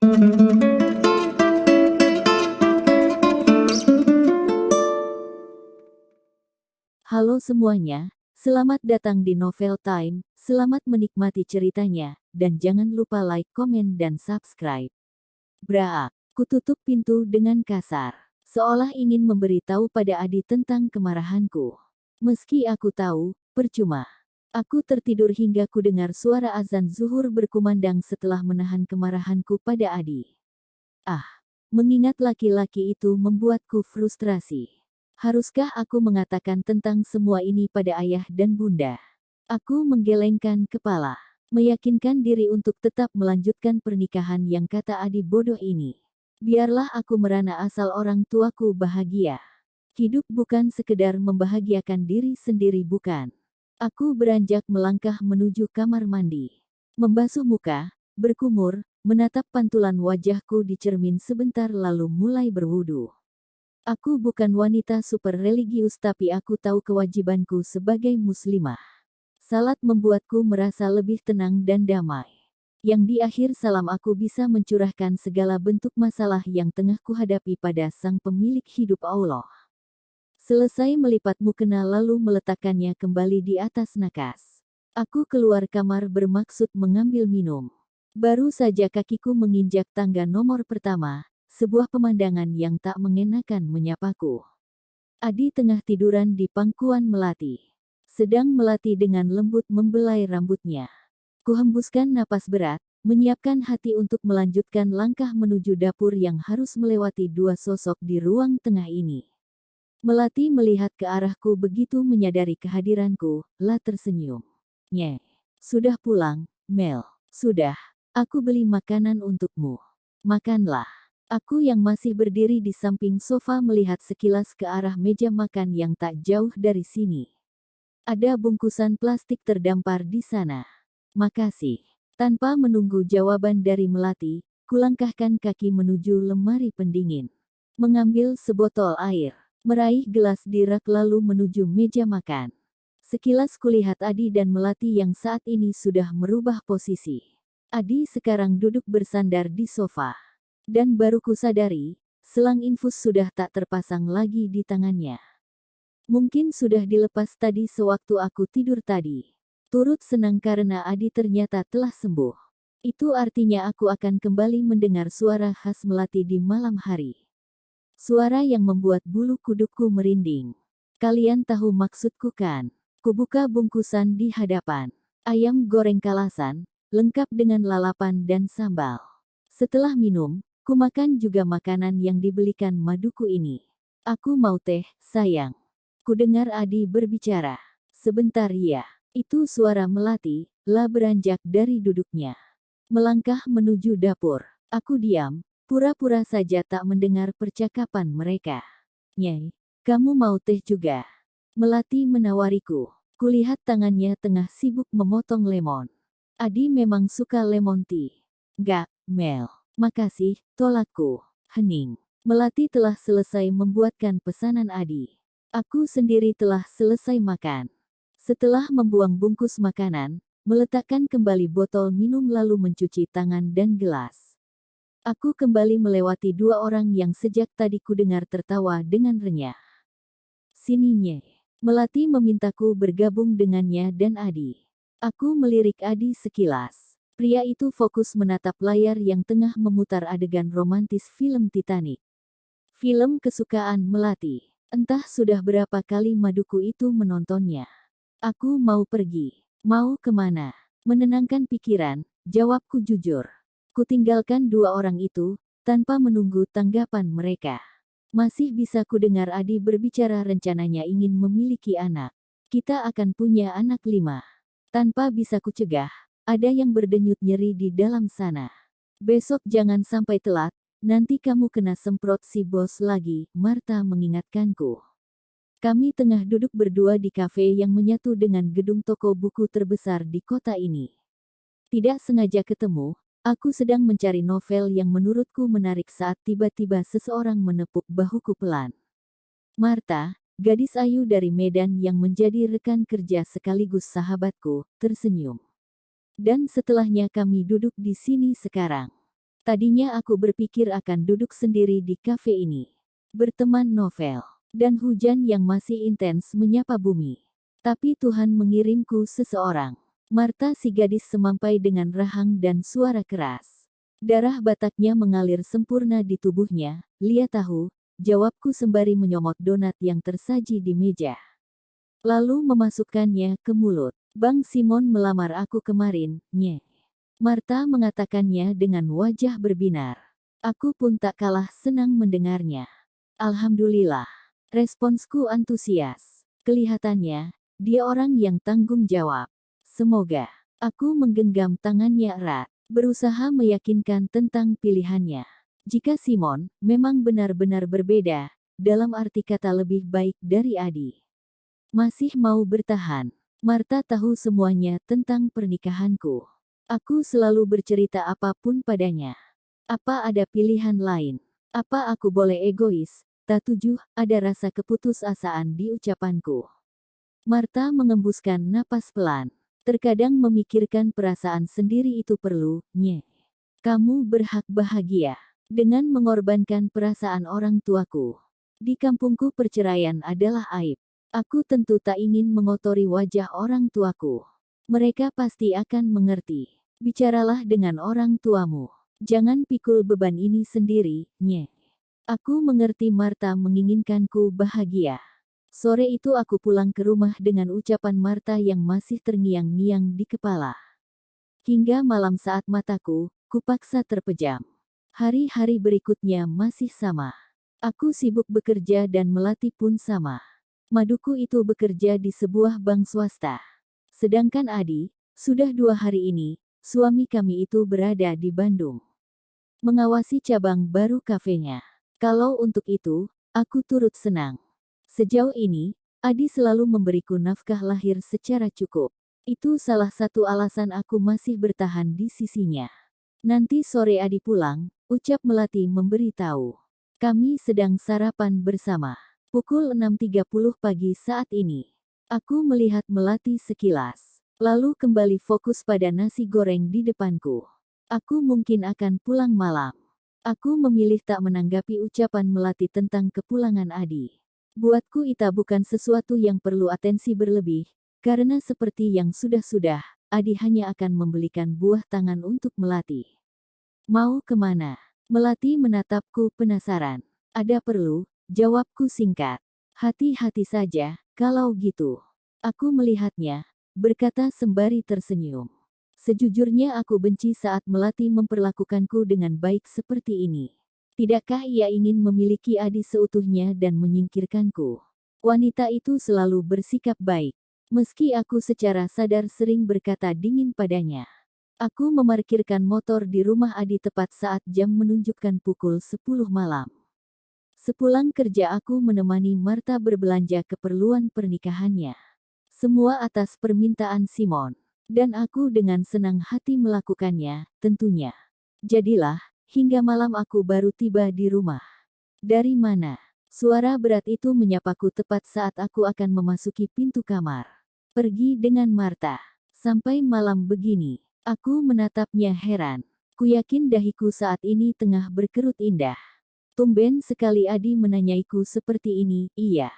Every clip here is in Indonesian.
Halo semuanya, selamat datang di Novel Time, selamat menikmati ceritanya, dan jangan lupa like, komen, dan subscribe. Bra, kututup pintu dengan kasar, seolah ingin memberitahu pada Adi tentang kemarahanku. Meski aku tahu, percuma. Aku tertidur hingga ku dengar suara azan zuhur berkumandang setelah menahan kemarahanku pada Adi. Mengingat laki-laki itu membuatku frustrasi. Haruskah aku mengatakan tentang semua ini pada ayah dan bunda? Aku menggelengkan kepala, meyakinkan diri untuk tetap melanjutkan pernikahan yang kata Adi bodoh ini. Biarlah aku merana asal orang tuaku bahagia. Hidup bukan sekedar membahagiakan diri sendiri, bukan. Aku beranjak melangkah menuju kamar mandi. Membasuh muka, berkumur, menatap pantulan wajahku di cermin sebentar lalu mulai berwudu. Aku bukan wanita super religius tapi aku tahu kewajibanku sebagai muslimah. Salat membuatku merasa lebih tenang dan damai. Yang di akhir salam aku bisa mencurahkan segala bentuk masalah yang tengah kuhadapi pada Sang Pemilik hidup Allah. Selesai melipat mukena lalu meletakkannya kembali di atas nakas. Aku keluar kamar bermaksud mengambil minum. Baru saja kakiku menginjak tangga nomor pertama, sebuah pemandangan yang tak mengenakan menyapaku. Adi tengah tiduran di pangkuan melati. Sedang melati dengan lembut membelai rambutnya. Kuhembuskan napas berat, menyiapkan hati untuk melanjutkan langkah menuju dapur yang harus melewati dua sosok di ruang tengah ini. Melati melihat ke arahku begitu menyadari kehadiranku, lah tersenyum. Nye, sudah pulang, Mel. Sudah, aku beli makanan untukmu. Makanlah. Aku yang masih berdiri di samping sofa melihat sekilas ke arah meja makan yang tak jauh dari sini. Ada bungkusan plastik terdampar di sana. Makasih. Tanpa menunggu jawaban dari Melati, kulangkahkan kaki menuju lemari pendingin. Mengambil sebotol air. Meraih gelas di rak lalu menuju meja makan. Sekilas kulihat Adi dan Melati yang saat ini sudah merubah posisi. Adi sekarang duduk bersandar di sofa. Dan baru kusadari, selang infus sudah tak terpasang lagi di tangannya. Mungkin sudah dilepas tadi sewaktu aku tidur tadi. Turut senang karena Adi ternyata telah sembuh. Itu artinya aku akan kembali mendengar suara khas Melati di malam hari. Suara yang membuat bulu kudukku merinding. Kalian tahu maksudku kan? Kubuka bungkusan di hadapan. Ayam goreng kalasan, lengkap dengan lalapan dan sambal. Setelah minum, kumakan juga makanan yang dibelikan maduku ini. Aku mau teh, sayang. Kudengar Adi berbicara. Sebentar ya. Itu suara Melati, lah beranjak dari duduknya. Melangkah menuju dapur. Aku diam. Pura-pura saja tak mendengar percakapan mereka. Nyai, kamu mau teh juga? Melati menawariku. Kulihat tangannya tengah sibuk memotong lemon. Adi memang suka lemon tea. Gak, Mel. Makasih, tolakku. Hening. Melati telah selesai membuatkan pesanan Adi. Aku sendiri telah selesai makan. Setelah membuang bungkus makanan, meletakkan kembali botol minum lalu mencuci tangan dan gelas. Aku kembali melewati dua orang yang sejak tadi kudengar tertawa dengan renyah. Sini Nye. Melati memintaku bergabung dengannya dan Adi. Aku melirik Adi sekilas. Pria itu fokus menatap layar yang tengah memutar adegan romantis film Titanic. Film kesukaan Melati. Entah sudah berapa kali maduku itu menontonnya. Aku mau pergi. Mau kemana? Menenangkan pikiran, jawabku jujur. Kutinggalkan dua orang itu, tanpa menunggu tanggapan mereka. Masih bisa kudengar Adi berbicara rencananya ingin memiliki anak. Kita akan punya anak 5. Tanpa bisa kucegah, ada yang berdenyut nyeri di dalam sana. Besok jangan sampai telat, nanti kamu kena semprot si bos lagi, Marta mengingatkanku. Kami tengah duduk berdua di kafe yang menyatu dengan gedung toko buku terbesar di kota ini. Tidak sengaja ketemu, aku sedang mencari novel yang menurutku menarik saat tiba-tiba seseorang menepuk bahuku pelan. Marta, gadis ayu dari Medan yang menjadi rekan kerja sekaligus sahabatku, tersenyum. Dan setelahnya kami duduk di sini sekarang. Tadinya aku berpikir akan duduk sendiri di kafe ini, berteman novel, dan hujan yang masih intens menyapa bumi. Tapi Tuhan mengirimku seseorang. Marta, si gadis semampai dengan rahang dan suara keras. Darah bataknya mengalir sempurna di tubuhnya. "Lihat tahu," jawabku sembari menyomot donat yang tersaji di meja. Lalu memasukkannya ke mulut. "Bang Simon melamar aku kemarin, nye." Marta mengatakannya dengan wajah berbinar. Aku pun tak kalah senang mendengarnya. "Alhamdulillah," responsku antusias. Kelihatannya, dia orang yang tanggung jawab. "Semoga." Aku menggenggam tangannya erat, berusaha meyakinkan tentang pilihannya. Jika Simon memang benar-benar berbeda, dalam arti kata lebih baik dari Adi, masih mau bertahan. Marta tahu semuanya tentang pernikahanku. Aku selalu bercerita apapun padanya. Apa ada pilihan lain? Apa aku boleh egois? Tak tujuh, ada rasa keputusasaan di ucapanku. Marta mengembuskan napas pelan. "Terkadang memikirkan perasaan sendiri itu perlu, nye. Kamu berhak bahagia dengan mengorbankan perasaan orang tuaku. Di kampungku perceraian adalah aib. Aku tentu tak ingin mengotori wajah orang tuaku. Mereka pasti akan mengerti. Bicaralah dengan orang tuamu. Jangan pikul beban ini sendiri, nye." Aku mengerti Marta menginginkanku bahagia. Sore itu aku pulang ke rumah dengan ucapan Marta yang masih terngiang-ngiang di kepala. Hingga malam saat mataku, kupaksa terpejam. Hari-hari berikutnya masih sama. Aku sibuk bekerja dan Melati pun sama. Maduku itu bekerja di sebuah bank swasta. Sedangkan Adi, sudah 2 hari ini, suami kami itu berada di Bandung, mengawasi cabang baru kafenya. Kalau untuk itu, aku turut senang. Sejauh ini, Adi selalu memberiku nafkah lahir secara cukup. Itu salah satu alasan aku masih bertahan di sisinya. "Nanti sore Adi pulang," ucap Melati memberi tahu. Kami sedang sarapan bersama. Pukul 6.30 pagi saat ini. Aku melihat Melati sekilas, lalu kembali fokus pada nasi goreng di depanku. Aku mungkin akan pulang malam. Aku memilih tak menanggapi ucapan Melati tentang kepulangan Adi. Buatku itu bukan sesuatu yang perlu atensi berlebih, karena seperti yang sudah-sudah, Adi hanya akan membelikan buah tangan untuk Melati. "Mau kemana?" Melati menatapku penasaran. "Ada perlu," jawabku singkat. "Hati-hati saja, kalau gitu." Aku melihatnya, berkata sembari tersenyum. Sejujurnya aku benci saat Melati memperlakukanku dengan baik seperti ini. Tidakkah ia ingin memiliki Adi seutuhnya dan menyingkirkanku? Wanita itu selalu bersikap baik. Meski aku secara sadar sering berkata dingin padanya. Aku memarkirkan motor di rumah Adi tepat saat jam menunjukkan pukul 10 malam. Sepulang kerja aku menemani Marta berbelanja keperluan pernikahannya. Semua atas permintaan Simon. Dan aku dengan senang hati melakukannya, tentunya. Jadilah, hingga malam aku baru tiba di rumah. "Dari mana?" Suara berat itu menyapaku tepat saat aku akan memasuki pintu kamar. "Pergi dengan Marta." Sampai malam begini, aku menatapnya heran. Kuyakin dahiku saat ini tengah berkerut indah. Tumben sekali Adi menanyaiku seperti ini. "Iya."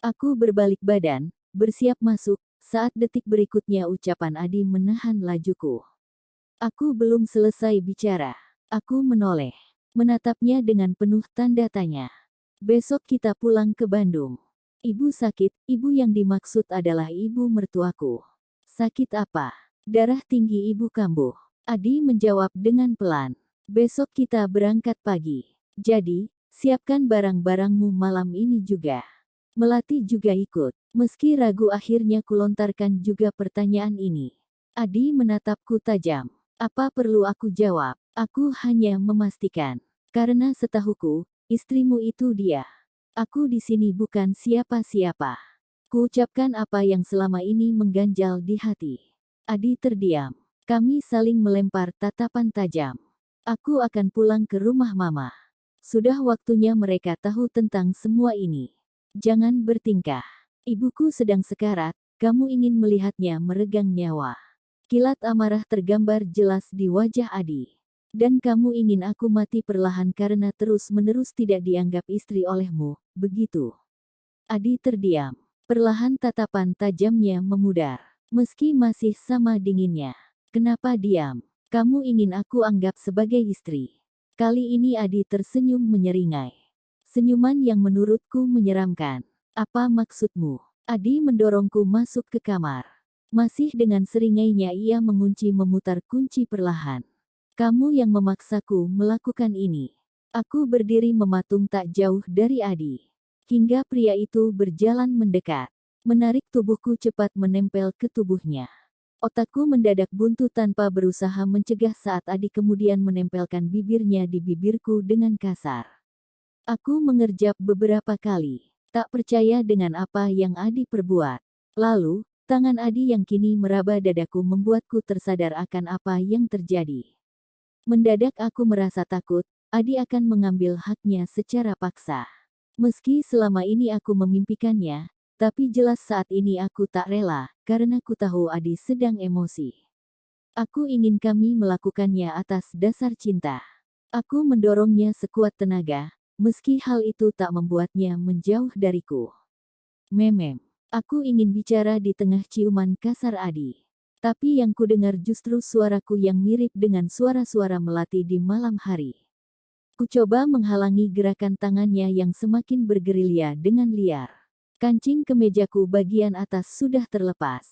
Aku berbalik badan, bersiap masuk, saat detik berikutnya ucapan Adi menahan lajuku. Aku belum selesai bicara. Aku menoleh, menatapnya dengan penuh tanda tanya. "Besok kita pulang ke Bandung." "Ibu sakit?" Ibu yang dimaksud adalah ibu mertuaku. "Sakit apa?" "Darah tinggi ibu kambuh." Adi menjawab dengan pelan. "Besok kita berangkat pagi. Jadi, siapkan barang-barangmu malam ini juga." Melati juga ikut. Meski ragu akhirnya kulontarkan juga pertanyaan ini. Adi menatapku tajam. Apa perlu aku jawab? Aku hanya memastikan. Karena setahuku, istrimu itu dia. Aku di sini bukan siapa-siapa. Kuucapkan apa yang selama ini mengganjal di hati. Adi terdiam. Kami saling melempar tatapan tajam. Aku akan pulang ke rumah mama. Sudah waktunya mereka tahu tentang semua ini. Jangan bertingkah. Ibuku sedang sekarat, kamu ingin melihatnya meregang nyawa. Kilat amarah tergambar jelas di wajah Adi. Dan kamu ingin aku mati perlahan karena terus-menerus tidak dianggap istri olehmu, begitu? Adi terdiam. Perlahan tatapan tajamnya memudar. Meski masih sama dinginnya. Kenapa diam? Kamu ingin aku anggap sebagai istri. Kali ini Adi tersenyum menyeringai. Senyuman yang menurutku menyeramkan. Apa maksudmu? Adi mendorongku masuk ke kamar. Masih dengan seringainya ia mengunci memutar kunci perlahan. Kamu yang memaksaku melakukan ini. Aku berdiri mematung tak jauh dari Adi. Hingga pria itu berjalan mendekat. Menarik tubuhku cepat menempel ke tubuhnya. Otakku mendadak buntu tanpa berusaha mencegah saat Adi kemudian menempelkan bibirnya di bibirku dengan kasar. Aku mengerjap beberapa kali. Tak percaya dengan apa yang Adi perbuat. Lalu, tangan Adi yang kini meraba dadaku membuatku tersadar akan apa yang terjadi. Mendadak aku merasa takut, Adi akan mengambil haknya secara paksa. Meski selama ini aku memimpikannya, tapi jelas saat ini aku tak rela, karena ku tahu Adi sedang emosi. Aku ingin kami melakukannya atas dasar cinta. Aku mendorongnya sekuat tenaga, meski hal itu tak membuatnya menjauh dariku. Memem, aku ingin bicara di tengah ciuman kasar Adi. Tapi yang kudengar justru suaraku yang mirip dengan suara-suara melati di malam hari. Ku coba menghalangi gerakan tangannya yang semakin bergerilya dengan liar. Kancing kemejaku bagian atas sudah terlepas.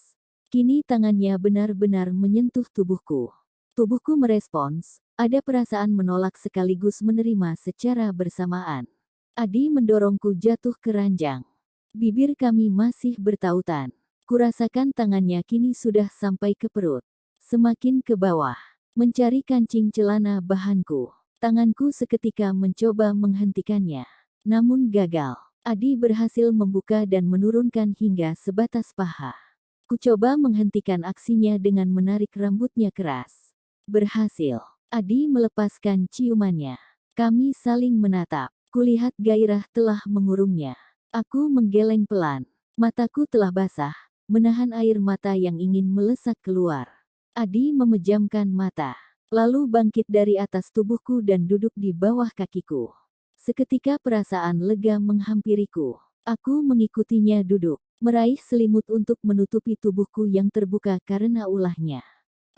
Kini tangannya benar-benar menyentuh tubuhku. Tubuhku merespons, ada perasaan menolak sekaligus menerima secara bersamaan. Adi mendorongku jatuh ke ranjang. Bibir kami masih bertautan. Kurasakan tangannya kini sudah sampai ke perut. Semakin ke bawah. Mencari kancing celana bahanku. Tanganku seketika mencoba menghentikannya. Namun gagal. Adi berhasil membuka dan menurunkan hingga sebatas paha. Ku coba menghentikan aksinya dengan menarik rambutnya keras. Berhasil. Adi melepaskan ciumannya. Kami saling menatap. Kulihat gairah telah mengurungnya. Aku menggeleng pelan. Mataku telah basah. Menahan air mata yang ingin melesak keluar. Adi memejamkan mata. Lalu bangkit dari atas tubuhku dan duduk di bawah kakiku. Seketika perasaan lega menghampiriku. Aku mengikutinya duduk. Meraih selimut untuk menutupi tubuhku yang terbuka karena ulahnya.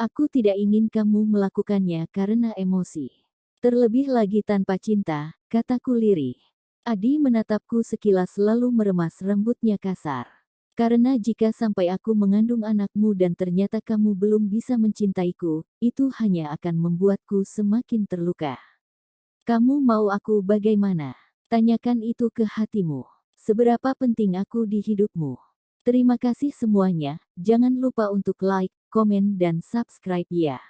Aku tidak ingin kamu melakukannya karena emosi. Terlebih lagi tanpa cinta, kataku lirih. Adi menatapku sekilas lalu meremas rambutnya kasar. Karena jika sampai aku mengandung anakmu dan ternyata kamu belum bisa mencintaiku, itu hanya akan membuatku semakin terluka. Kamu mau aku bagaimana? Tanyakan itu ke hatimu. Seberapa penting aku di hidupmu? Terima kasih semuanya, jangan lupa untuk like, komen dan subscribe ya.